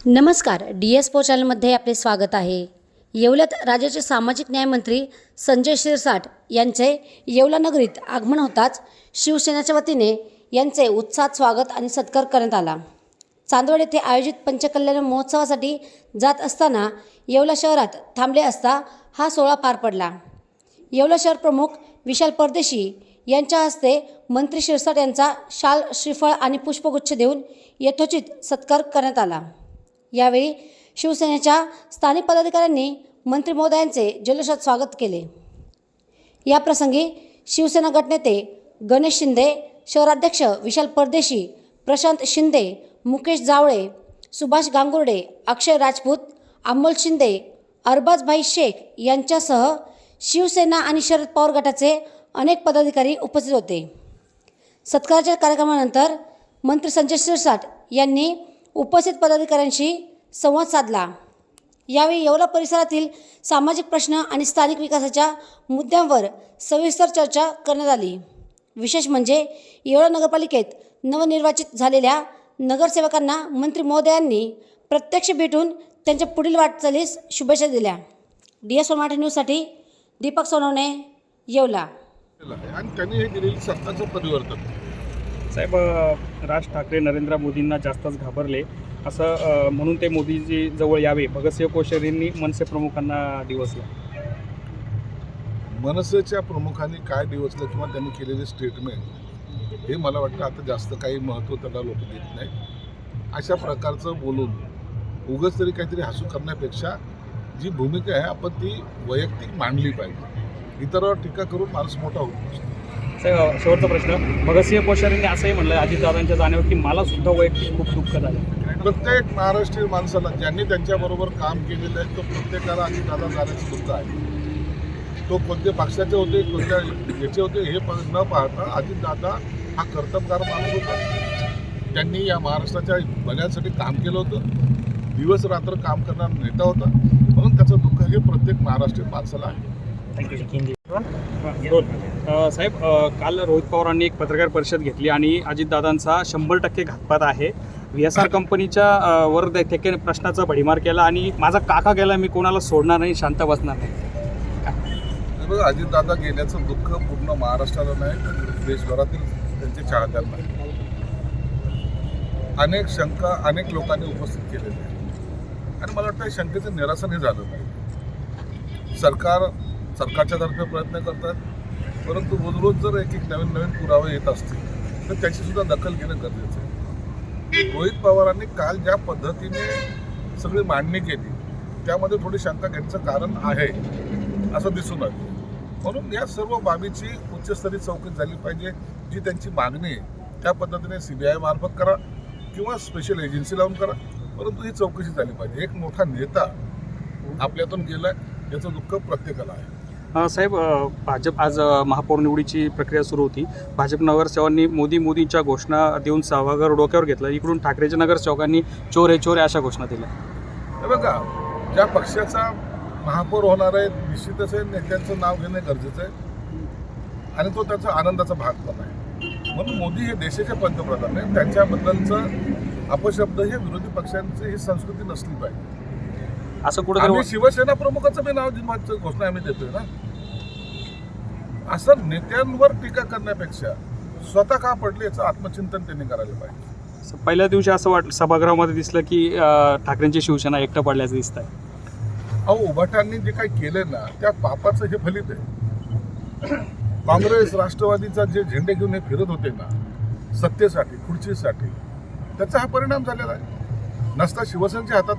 नमस्कार, DS4 चॅनलमध्ये आपले स्वागत आहे। येवल्यात राज्याचे सामाजिक न्याय मंत्री संजय शिरसाट यांचे येवला नगरीत आगमन होताच शिवसेनेच्या वतीने यांचे उत्साहात स्वागत आणि सत्कार करण्यात आला। चांदवड येथे आयोजित पंचकल्याण महोत्सवासाठी जात असताना येवला शहरात थांबले असता हा सोहळा पार पडला। येवला शहर प्रमुख विशाल परदेशी यांच्या हस्ते मंत्री शिरसाट यांचा शाल, श्रीफळ आणि पुष्पगुच्छ देऊन यथोचित सत्कार करण्यात आला। यावेळी शिवसेनेच्या स्थानिक पदाधिकाऱ्यांनी मंत्री महोदयांचे जल्लोषात स्वागत केले। या प्रसंगी शिवसेना गटनेते गणेश शिंदे, शहराध्यक्ष विशाल परदेशी, प्रशांत शिंदे, मुकेश जावळे, सुभाष गांगुर्डे, अक्षय राजपूत, अमोल शिंदे, अरबाजभाई शेख यांच्यासह शिवसेना आणि शरद पवार गटाचे अनेक पदाधिकारी उपस्थित होते। सत्काराच्या कार्यक्रमानंतर मंत्री संजय शिरसाट यांनी उपस्थित पदाधिकाऱ्यांशी संवाद साधला। यावेळी येवला परिसरातील सामाजिक प्रश्न आणि स्थानिक विकासाच्या मुद्द्यांवर सविस्तर चर्चा करण्यात आली। विशेष म्हणजे येवला नगरपालिकेत नवनिर्वाचित झालेल्या नगरसेवकांना मंत्री महोदयांनी प्रत्यक्ष भेटून त्यांच्या पुढील वाटचालीस शुभेच्छा दिल्या। DS4 मराठी न्यूजसाठी दीपक सोनवणे, येवला। आणि त्यांनी हे दिलेलं सत्ताचं परिवर्तन साहेब, राज ठाकरे नरेंद्र मोदींना जास्तच घाबरले असं म्हणून ते मोदीजी जवळ यावे भगतसिंह कोश्यारींनी मनसे प्रमुखांना डिवचलं। मनसेच्या प्रमुखांनी काय डिवचलं किंवा त्यांनी केलेले स्टेटमेंट हे मला वाटतं आता जास्त काही महत्त्व त्याला लोक देत नाही। अशा प्रकारचं बोलून उगाच तरी काहीतरी हसू करण्यापेक्षा जी भूमिका आहे आपण ती वैयक्तिक मांडली पाहिजे। इतरांवर टीका करून माणूस मोठा होत नसतो। साहेब, शेवटचा प्रश्न, भगतसिंह कोश्यारींनी असंही म्हणलं अजितदादांच्या जाणीव की मला सुद्धा वैयक्तिक खूप दुःख झालं। प्रत्येक महाराष्ट्रीय माणसाला ज्यांनी त्यांच्याबरोबर काम केलेलं आहे तो प्रत्येकाला अजितदादा जाण्याचं दुःख आहे। तो कोणत्या पक्षाचे होते, कोणत्या याचे होते हे न पाहता अजितदादा हा कर्तबगार माणूस होता। त्यांनी या महाराष्ट्राच्या भल्यासाठी काम केलं होतं, दिवस रात्र काम करणारा नेता होता, म्हणून त्याचं दुःख हे प्रत्येक महाराष्ट्रीय माणसाला आहे। साहेब, काल रोहित पवारांनी एक पत्रकार परिषद घेतली आणि अजितदादांचा 100% घातपात आहे। VSR कंपनीच्या वर ठेके प्रश्नाचा भडीमार केला आणि माझा काका गेला, मी कोणाला सोडणार नाही, शांत बसणार नाही। बघा, अजितदादा गेल्याचं दुःख पूर्ण महाराष्ट्राला नाही तर देशभरातील त्यांचे चाहत्यांना आहे। अनेक शंका अनेक लोकांनी उपस्थित केलेल्या आहेत आणि मला वाटतं शंकेचं निरसन हे झालं पाहिजे। सरकारच्या तर्फे प्रयत्न करतात, परंतु रोज जर एक नवीन पुरावे येत असतील तर त्याची सुद्धा दखल घेणं गरजेचं आहे। रोहित पवारांनी काल ज्या पद्धतीने सगळी मांडणी केली त्यामध्ये थोडी शंका घेण्याचं कारण आहे असं दिसून आलं। म्हणून या सर्व बाबीची उच्चस्तरीय चौकशी झाली पाहिजे। जी त्यांची मागणी आहे त्या पद्धतीने CBI मार्फत करा किंवा स्पेशल एजन्सी लावून करा, परंतु ही चौकशी झाली पाहिजे। एक मोठा नेता आपल्यातून गेलाय याचं दुःख प्रत्येकाला आहे। साहेब, भाजप आज महापौर निवडीची प्रक्रिया सुरू होती। भाजप नगरसेवकांनी मोदींच्या घोषणा देऊन सभागृह डोक्यावर घेतलं। इकडून ठाकरेच्या नगरसेवकांनी चोर आहे अशा घोषणा दिल्या। हे बघा, ज्या पक्षाचा महापौर होणार आहे निश्चितच आहे नेत्यांचं नाव घेणे गरजेचं आहे आणि तो त्याचा आनंदाचा भाग पण आहे। म्हणून मोदी हे देशाचे पंतप्रधान आहेत, त्यांच्याबद्दलचं अपशब्द हे विरोधी पक्षांची ही संस्कृती नसली पाहिजे। असं कुठं शिवसेना प्रमुखाचं बी नाव घोषणा आम्ही देतोय ना। असं नेत्यांवर टीका करण्यापेक्षा स्वतः का पडले याचं आत्मचिंतन त्यांनी करायला पाहिजे। पहिल्या दिवशी असं वाटलं सभागृहामध्ये दिसलं की ठाकरेंची शिवसेना एकटं पडल्याचं दिसत आहे। अहो, उभाटांनी जे काही केलं ना त्या पापाचं हे फलित आहे। काँग्रेस राष्ट्रवादीचा जे झेंडे घेऊन हे फिरत होते ना सत्तेसाठी, खुर्चीसाठी, त्याचा हा परिणाम झालेला आहे। नसता शिवसेनेच्या हातात